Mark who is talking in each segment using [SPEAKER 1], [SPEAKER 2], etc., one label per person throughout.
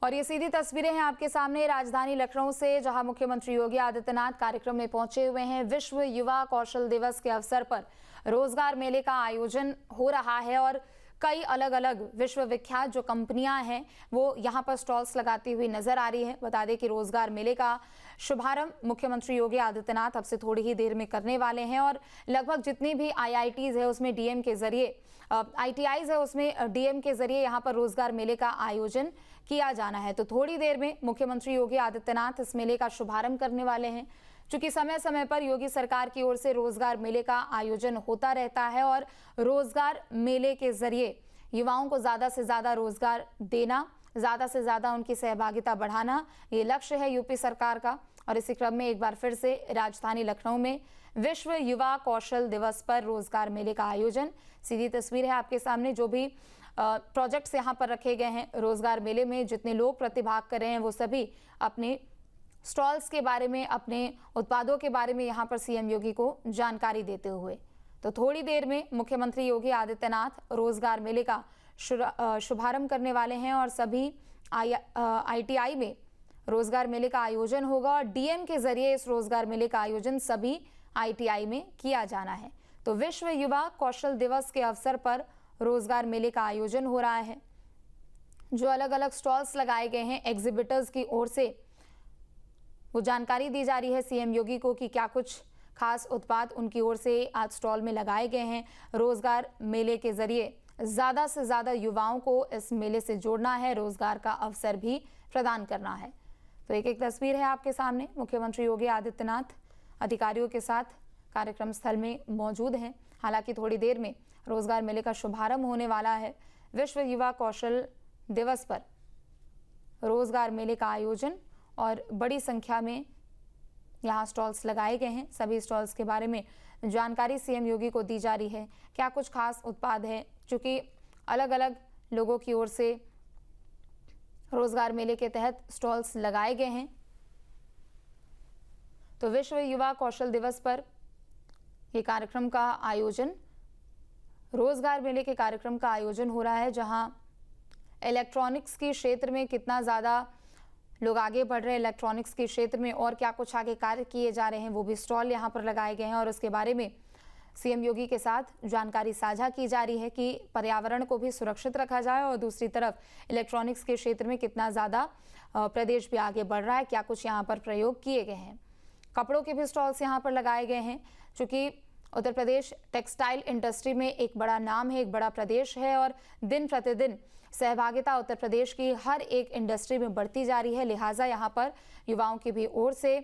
[SPEAKER 1] और ये सीधी तस्वीरें हैं आपके सामने राजधानी लखनऊ से, जहां मुख्यमंत्री योगी आदित्यनाथ कार्यक्रम में पहुंचे हुए हैं। विश्व युवा कौशल दिवस के अवसर पर रोजगार मेले का आयोजन हो रहा है और कई अलग अलग विश्वविख्यात जो कंपनियां हैं वो यहां पर स्टॉल्स लगाती हुई नजर आ रही है। बता दें कि रोजगार मेले का शुभारंभ मुख्यमंत्री योगी आदित्यनाथ अब से थोड़ी ही देर में करने वाले हैं और लगभग जितनी भी आईआईटीज है उसमें डीएम के जरिए आईटीआईज है उसमें डीएम के जरिए यहां पर रोजगार मेले का आयोजन किया जाना है। तो थोड़ी देर में मुख्यमंत्री योगी आदित्यनाथ इस मेले का शुभारंभ करने वाले हैं। चूंकि समय समय पर योगी सरकार की ओर से रोजगार मेले का आयोजन होता रहता है और रोजगार मेले के जरिए युवाओं को ज्यादा से ज्यादा रोजगार देना, ज्यादा से ज्यादा उनकी सहभागिता बढ़ाना, ये लक्ष्य है यूपी सरकार का। और इसी क्रम में एक बार फिर से राजधानी लखनऊ में विश्व युवा कौशल दिवस पर रोजगार मेले का आयोजन। सीधी तस्वीर है आपके सामने, जो भी प्रोजेक्ट्स यहाँ पर रखे गए हैं रोजगार मेले में, जितने लोग प्रतिभाग कर रहे हैं वो सभी अपने स्टॉल्स के बारे में, अपने उत्पादों के बारे में यहाँ पर सीएम योगी को जानकारी देते हुए। तो थोड़ी देर में मुख्यमंत्री योगी आदित्यनाथ रोजगार मेले का शुभारंभ करने वाले हैं और सभी आईटीआई में रोजगार मेले का आयोजन होगा और डीएम के जरिए इस रोजगार मेले का आयोजन सभी आईटीआई में किया जाना है। तो विश्व युवा कौशल दिवस के अवसर पर रोजगार मेले का आयोजन हो रहा है। जो अलग अलग स्टॉल्स लगाए गए हैं एग्जिबिटर्स की ओर से, वो जानकारी दी जा रही है सीएम योगी को कि क्या कुछ खास उत्पाद उनकी ओर से आज स्टॉल में लगाए गए हैं। रोजगार मेले के जरिए ज्यादा से ज्यादा युवाओं को इस मेले से जोड़ना है, रोजगार का अवसर भी प्रदान करना है। तो एक तस्वीर है आपके सामने, मुख्यमंत्री योगी आदित्यनाथ अधिकारियों के साथ कार्यक्रम स्थल में मौजूद हैं। हालांकि थोड़ी देर में रोजगार मेले का शुभारंभ होने वाला है। विश्व युवा कौशल दिवस पर रोजगार मेले का आयोजन और बड़ी संख्या में यहाँ स्टॉल्स लगाए गए हैं। सभी स्टॉल्स के बारे में जानकारी सीएम योगी को दी जा रही है। क्या कुछ खास उत्पाद है, चूंकि अलग अलग लोगों की ओर से रोजगार मेले के तहत स्टॉल्स लगाए गए हैं। तो विश्व युवा कौशल दिवस पर ये कार्यक्रम का आयोजन, रोजगार मेले के कार्यक्रम का आयोजन हो रहा है, जहां इलेक्ट्रॉनिक्स के क्षेत्र में कितना ज़्यादा लोग आगे बढ़ रहे हैं, इलेक्ट्रॉनिक्स के क्षेत्र में और क्या कुछ आगे कार्य किए जा रहे हैं, वो भी स्टॉल यहाँ पर लगाए गए हैं और उसके बारे में सीएम योगी के साथ जानकारी साझा की जा रही है कि पर्यावरण को भी सुरक्षित रखा जाए और दूसरी तरफ इलेक्ट्रॉनिक्स के क्षेत्र में कितना ज़्यादा प्रदेश भी आगे बढ़ रहा है, क्या कुछ यहाँ पर प्रयोग किए गए हैं। कपड़ों के भी स्टॉल्स यहाँ पर लगाए गए हैं, चूँकि उत्तर प्रदेश टेक्सटाइल इंडस्ट्री में एक बड़ा नाम है, एक बड़ा प्रदेश है और दिन प्रतिदिन सहभागिता उत्तर प्रदेश की हर एक इंडस्ट्री में बढ़ती जा रही है। लिहाजा यहाँ पर युवाओं की भी ओर से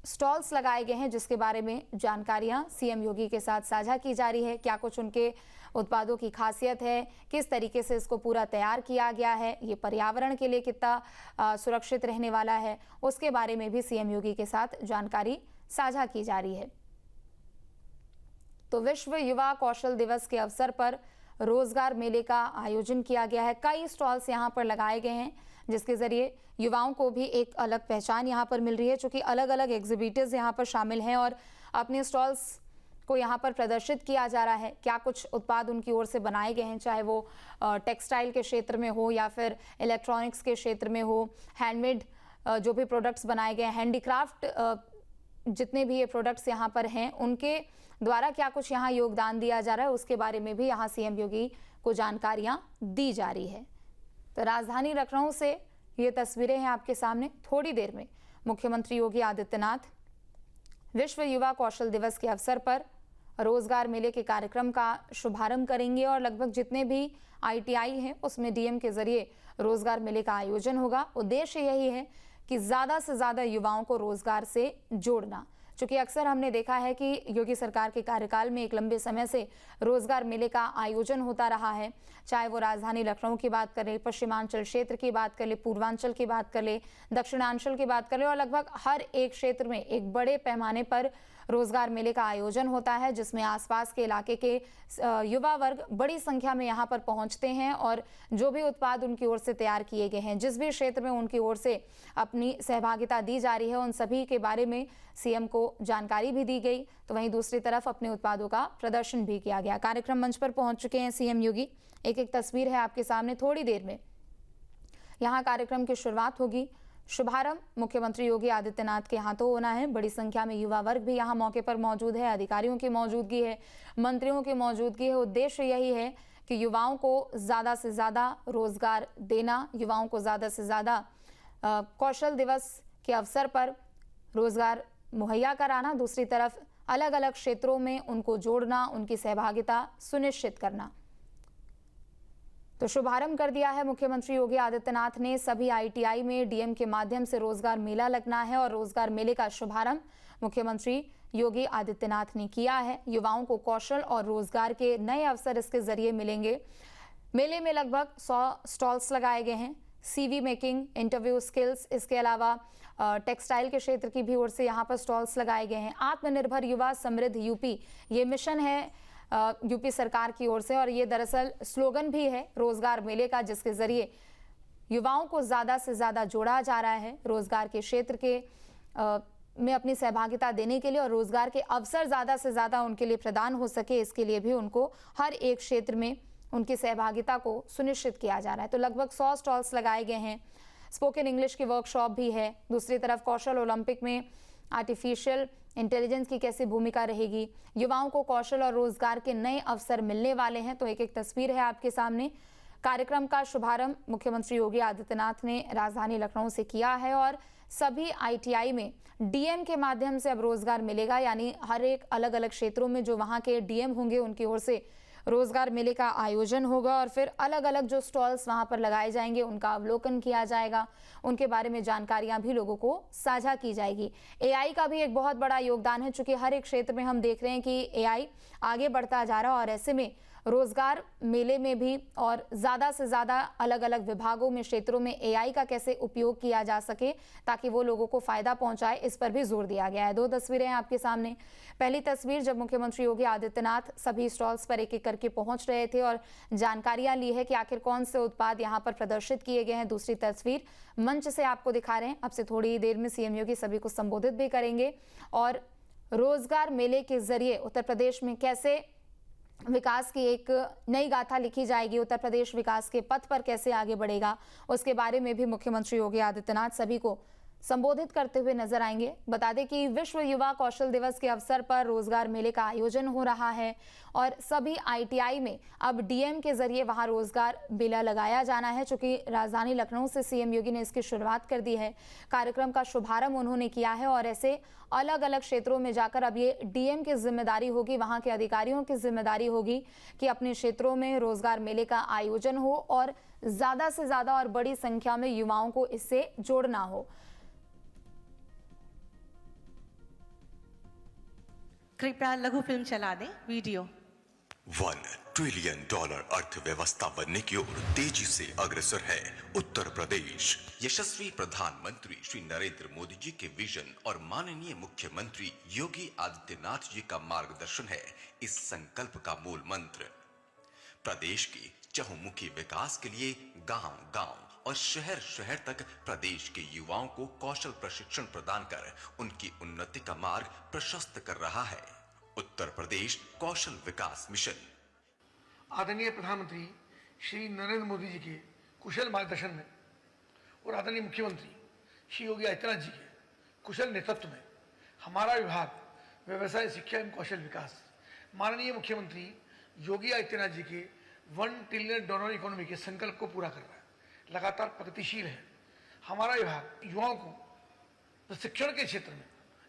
[SPEAKER 1] स्टॉल्स लगाए गए हैं, जिसके बारे में जानकारियां सीएम योगी के साथ साझा की जा रही है। क्या कुछ उनके उत्पादों की खासियत है, किस तरीके से इसको पूरा तैयार किया गया है, ये पर्यावरण के लिए कितना सुरक्षित रहने वाला है, उसके बारे में भी सीएम योगी के साथ जानकारी साझा की जा रही है। तो विश्व युवा कौशल दिवस के अवसर पर रोजगार मेले का आयोजन किया गया है। कई स्टॉल्स यहाँ पर लगाए गए हैं, जिसके जरिए युवाओं को भी एक अलग पहचान यहाँ पर मिल रही है, चूंकि अलग अलग एग्जिबिटर्स यहाँ पर शामिल हैं और अपने स्टॉल्स को यहाँ पर प्रदर्शित किया जा रहा है। क्या कुछ उत्पाद उनकी ओर से बनाए गए हैं, चाहे वो टेक्सटाइल के क्षेत्र में हो या फिर इलेक्ट्रॉनिक्स के क्षेत्र में हो, हैंडमेड जो भी प्रोडक्ट्स बनाए गए हैं, हैंडीक्राफ्ट जितने भी ये प्रोडक्ट्स यहाँ पर हैं, उनके द्वारा क्या कुछ यहाँ योगदान दिया जा रहा है, उसके बारे में भी यहाँ सीएम योगी को जानकारियाँ दी जा रही है। तो राजधानी लखनऊ से ये तस्वीरें हैं आपके सामने। थोड़ी देर में मुख्यमंत्री योगी आदित्यनाथ विश्व युवा कौशल दिवस के अवसर पर रोजगार मेले के कार्यक्रम का शुभारंभ करेंगे और लगभग जितने भी आईटीआई हैं उसमें डीएम के जरिए रोजगार मेले का आयोजन होगा। उद्देश्य यही है कि ज़्यादा से ज़्यादा युवाओं को रोजगार से जोड़ना। चूँकि अक्सर हमने देखा है कि योगी सरकार के कार्यकाल में एक लंबे समय से रोजगार मेले का आयोजन होता रहा है, चाहे वो राजधानी लखनऊ की बात करें, पश्चिमांचल क्षेत्र की बात कर ले, पूर्वांचल की बात कर ले, दक्षिणांचल की बात कर ले, और लगभग हर एक क्षेत्र में एक बड़े पैमाने पर रोजगार मेले का आयोजन होता है, जिसमें आसपास के इलाके के युवा वर्ग बड़ी संख्या में यहाँ पर पहुँचते हैं और जो भी उत्पाद उनकी ओर से तैयार किए गए हैं, जिस भी क्षेत्र में उनकी ओर से अपनी सहभागिता दी जा रही है, उन सभी के बारे में सीएम को जानकारी भी दी गई। तो वहीं दूसरी तरफ अपने उत्पादों का प्रदर्शन भी किया गया। कार्यक्रम मंच पर पहुंच चुके हैं सीएम योगी। एक तस्वीर है आपके सामने। थोड़ी देर में यहाँ कार्यक्रम की शुरुआत होगी। शुभारंभ मुख्यमंत्री योगी आदित्यनाथ के हाथों होना है। बड़ी संख्या में युवा वर्ग भी यहाँ मौके पर मौजूद है, अधिकारियों की मौजूदगी है, मंत्रियों की मौजूदगी है। उद्देश्य यही है कि युवाओं को ज़्यादा से ज़्यादा रोजगार देना, युवाओं को ज़्यादा से ज़्यादा कौशल दिवस के अवसर पर रोजगार मुहैया कराना, दूसरी तरफ अलग अलग क्षेत्रों में उनको जोड़ना, उनकी सहभागिता सुनिश्चित करना। तो शुभारंभ कर दिया है मुख्यमंत्री योगी आदित्यनाथ ने। सभी आईटीआई में डीएम के माध्यम से रोजगार मेला लगना है और रोजगार मेले का शुभारंभ मुख्यमंत्री योगी आदित्यनाथ ने किया है। युवाओं को कौशल और रोजगार के नए अवसर इसके जरिए मिलेंगे। मेले में लगभग 100 स्टॉल्स लगाए गए हैं। सीवी मेकिंग, इंटरव्यू स्किल्स, इसके अलावा टेक्सटाइल के क्षेत्र की भी ओर से यहाँ पर स्टॉल्स लगाए गए हैं। आत्मनिर्भर युवा समृद्ध यूपी, ये मिशन है यूपी सरकार की ओर से और ये दरअसल स्लोगन भी है रोजगार मेले का, जिसके जरिए युवाओं को ज़्यादा से ज़्यादा जोड़ा जा रहा है रोजगार के क्षेत्र के में अपनी सहभागिता देने के लिए, और रोजगार के अवसर ज़्यादा से ज़्यादा उनके लिए प्रदान हो सके, इसके लिए भी उनको हर एक क्षेत्र में उनकी सहभागिता को सुनिश्चित किया जा रहा है। तो लगभग 100 स्टॉल्स लगाए गए हैं। स्पोकन इंग्लिश की वर्कशॉप भी है। दूसरी तरफ कौशल ओलंपिक में आर्टिफिशियल इंटेलिजेंस की कैसी भूमिका रहेगी, युवाओं को कौशल और रोजगार के नए अवसर मिलने वाले हैं। तो एक एक तस्वीर है आपके सामने। कार्यक्रम का शुभारंभ मुख्यमंत्री योगी आदित्यनाथ ने राजधानी लखनऊ से किया है और सभी आईटीआई में डीएम के माध्यम से अब रोजगार मिलेगा, यानी हर एक अलग अलग क्षेत्रों में जो वहां के डीएम होंगे उनकी ओर से रोजगार मेले का आयोजन होगा और फिर अलग अलग जो स्टॉल्स वहां पर लगाए जाएंगे उनका अवलोकन किया जाएगा, उनके बारे में जानकारियां भी लोगों को साझा की जाएगी। एआई का भी एक बहुत बड़ा योगदान है, चूंकि हर एक क्षेत्र में हम देख रहे हैं कि एआई आगे बढ़ता जा रहा है और ऐसे में रोजगार मेले में भी और ज़्यादा से ज़्यादा अलग अलग विभागों में, क्षेत्रों में एआई का कैसे उपयोग किया जा सके ताकि वो लोगों को फायदा पहुंचाए, इस पर भी जोर दिया गया है। 2 तस्वीरें हैं आपके सामने। पहली तस्वीर जब मुख्यमंत्री योगी आदित्यनाथ सभी स्टॉल्स पर एक एक करके पहुंच रहे थे और जानकारियां ली है कि आखिर कौन से उत्पाद यहाँ पर प्रदर्शित किए गए हैं। दूसरी तस्वीर मंच से आपको दिखा रहे हैं। अब से थोड़ी देर में सीएम योगी सभी को संबोधित भी करेंगे और रोजगार मेले के जरिए उत्तर प्रदेश में कैसे विकास की एक नई गाथा लिखी जाएगी, उत्तर प्रदेश विकास के पथ पर कैसे आगे बढ़ेगा, उसके बारे में भी मुख्यमंत्री योगी आदित्यनाथ सभी को संबोधित करते हुए नजर आएंगे। बता दें कि विश्व युवा कौशल दिवस के अवसर पर रोजगार मेले का आयोजन हो रहा है और सभी आईटीआई में अब डीएम के जरिए वहां रोजगार मेला लगाया जाना है। चूंकि राजधानी लखनऊ से सीएम योगी ने इसकी शुरुआत कर दी है, कार्यक्रम का शुभारंभ उन्होंने किया है और ऐसे अलग अलग क्षेत्रों में जाकर अब ये डीएम की जिम्मेदारी होगी, वहां के अधिकारियों की जिम्मेदारी होगी कि अपने क्षेत्रों में रोजगार मेले का आयोजन हो और ज्यादा से ज्यादा और बड़ी संख्या में युवाओं को इससे जोड़ना हो।
[SPEAKER 2] कृपया लघु फिल्म चला दें, वीडियो।
[SPEAKER 3] $1 ट्रिलियन अर्थव्यवस्था बनने की ओर तेजी से अग्रसर है उत्तर प्रदेश। यशस्वी प्रधानमंत्री श्री नरेंद्र मोदी जी के विजन और माननीय मुख्यमंत्री योगी आदित्यनाथ जी का मार्गदर्शन है इस संकल्प का मूल मंत्र। प्रदेश के चहुमुखी विकास के लिए गांव-गांव और शहर-शहर तक प्रदेश के युवाओं को कौशल प्रशिक्षण प्रदान कर उनकी उन्नति का मार्ग प्रशस्त कर रहा है उत्तर प्रदेश कौशल विकास मिशन।
[SPEAKER 4] आदरणीय प्रधानमंत्री श्री नरेंद्र मोदी जी के कुशल मार्गदर्शन में और आदरणीय मुख्यमंत्री श्री योगी आदित्यनाथ जी के कुशल नेतृत्व में हमारा विभाग व्यवसाय, शिक्षा एवं कौशल विकास माननीय मुख्यमंत्री योगी आदित्यनाथ जी के $1 ट्रिलियन इकोनॉमी के संकल्प को पूरा कर रहा है, लगातार प्रगतिशील है। हमारा विभाग युवाओं को प्रशिक्षण के क्षेत्र में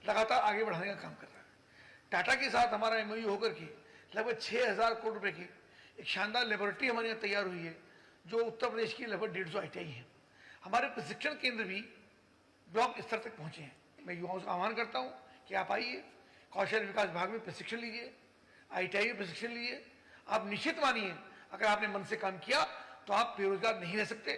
[SPEAKER 4] लगातार आगे बढ़ाने का काम कर रहा है। टाटा के साथ हमारा एमओयू होकर के लगभग 6,000 करोड़ रुपए की एक शानदार लेबोरेटरी हमारे यहाँ तैयार हुई है, जो उत्तर प्रदेश की लगभग 150 आईटीआई है। हमारे प्रशिक्षण केंद्र भी ब्लॉक स्तर तक पहुँचे हैं। मैं युवाओं से आह्वान करता हूँ कि आप आइए, कौशल विकास विभाग में प्रशिक्षण लीजिए, आईटीआई में प्रशिक्षण लीजिए। आप निश्चित मानिए, अगर आपने मन से काम किया तो आप बेरोजगार नहीं रह सकते।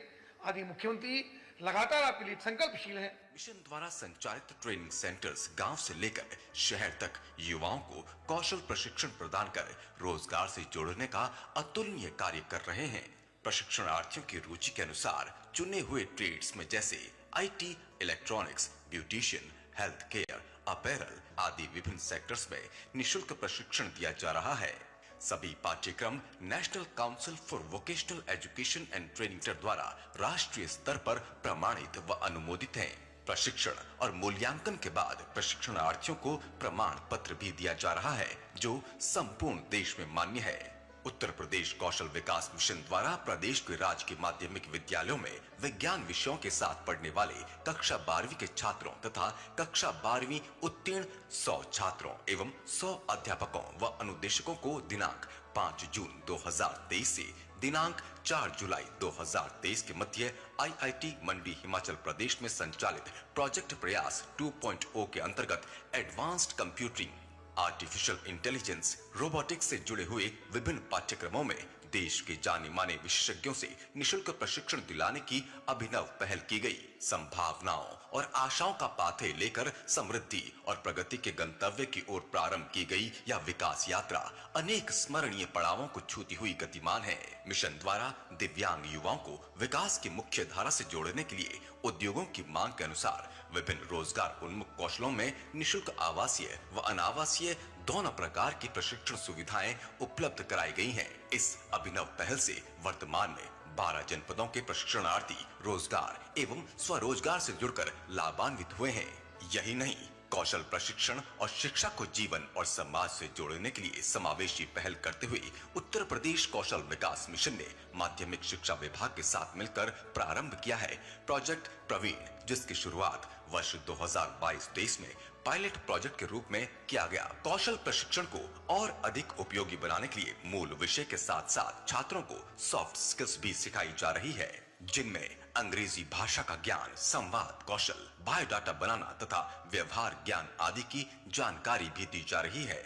[SPEAKER 4] आदि मुख्यमंत्री लगातार आपके लिए संकल्पशील हैं।
[SPEAKER 3] मिशन द्वारा संचालित ट्रेनिंग सेंटर्स गांव से लेकर शहर तक युवाओं को कौशल प्रशिक्षण प्रदान कर रोजगार से जोड़ने का अतुलनीय कार्य कर रहे हैं। प्रशिक्षणार्थियों की रुचि के अनुसार चुने हुए ट्रेड्स में जैसे IT, electronics, beautician, health care, apparel आदि विभिन्न सेक्टर्स में निःशुल्क प्रशिक्षण दिया जा रहा है। सभी पाठ्यक्रम national council for vocational education and training द्वारा राष्ट्रीय स्तर पर प्रमाणित व अनुमोदित हैं। प्रशिक्षण और मूल्यांकन के बाद प्रशिक्षणार्थियों को प्रमाण पत्र भी दिया जा रहा है, जो संपूर्ण देश में मान्य है। उत्तर प्रदेश कौशल विकास मिशन द्वारा प्रदेश के राजकीय माध्यमिक विद्यालयों में विज्ञान विषयों के साथ पढ़ने वाले कक्षा 12वीं के छात्रों तथा कक्षा 12वीं उत्तीर्ण 100 छात्रों एवं 100 अध्यापकों व अनुदेशकों को दिनांक 5 जून 2023 से दिनांक 4 जुलाई 2023 के मध्य IIT मंडी हिमाचल प्रदेश में संचालित प्रोजेक्ट प्रयास 2.0 के अंतर्गत advanced computing, artificial intelligence, robotics से जुड़े हुए विभिन्न पाठ्यक्रमों में देश के जाने माने विशेषज्ञों से निशुल्क प्रशिक्षण दिलाने की अभिनव पहल की गई। संभावनाओं और आशाओं का पाथे लेकर समृद्धि और प्रगति के गंतव्य की ओर प्रारंभ की गई यह विकास यात्रा अनेक स्मरणीय पड़ावों को छूती हुई गतिमान है। मिशन द्वारा दिव्यांग युवाओं को विकास की मुख्य धारा से जोड़ने के लिए उद्योगों की मांग के अनुसार विभिन्न रोजगार उन्मुख कौशलों में निशुल्क आवासीय व अनावासीय दोनों प्रकार की प्रशिक्षण सुविधाएं उपलब्ध कराई गई हैं। इस अभिनव पहल से वर्तमान में 12 जनपदों के प्रशिक्षणार्थी रोजगार एवं स्वरोजगार से जुड़कर लाभान्वित हुए हैं। यही नहीं, कौशल प्रशिक्षण और शिक्षा को जीवन और समाज से जोड़ने के लिए समावेशी पहल करते हुए उत्तर प्रदेश कौशल विकास मिशन ने माध्यमिक शिक्षा विभाग के साथ मिलकर प्रारंभ किया है प्रोजेक्ट प्रवीण, जिसकी शुरुआत वर्ष 2022-23 में पायलट प्रोजेक्ट के रूप में किया गया। कौशल प्रशिक्षण को और अधिक उपयोगी बनाने के लिए मूल विषय के साथ साथ छात्रों को सॉफ्ट स्किल्स भी सिखाई जा रही है, जिनमें अंग्रेजी भाषा का ज्ञान, संवाद कौशल, बायोडाटा बनाना तथा व्यवहार ज्ञान आदि की जानकारी भी दी जा रही है।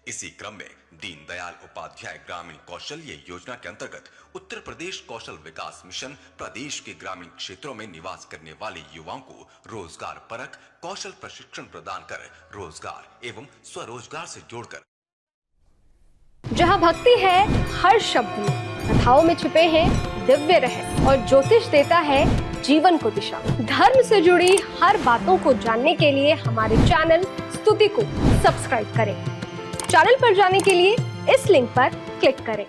[SPEAKER 3] इसी क्रम में दीनदयाल उपाध्याय ग्रामीण कौशल्य योजना के अंतर्गत उत्तर प्रदेश कौशल विकास मिशन प्रदेश के ग्रामीण क्षेत्रों में निवास करने वाले युवाओं को रोजगार परक कौशल प्रशिक्षण प्रदान कर रोजगार एवं स्वरोजगार से जोड़कर।
[SPEAKER 5] जहाँ भक्ति है हर शब्द में, कथाओं में छुपे हैं दिव्य रहस्य और ज्योतिष देता है जीवन को दिशा। धर्म से जुड़ी हर बातों को जानने के लिए हमारे चैनल स्तुति को सब्सक्राइब करें। चैनल पर जाने के लिए इस लिंक पर क्लिक करें।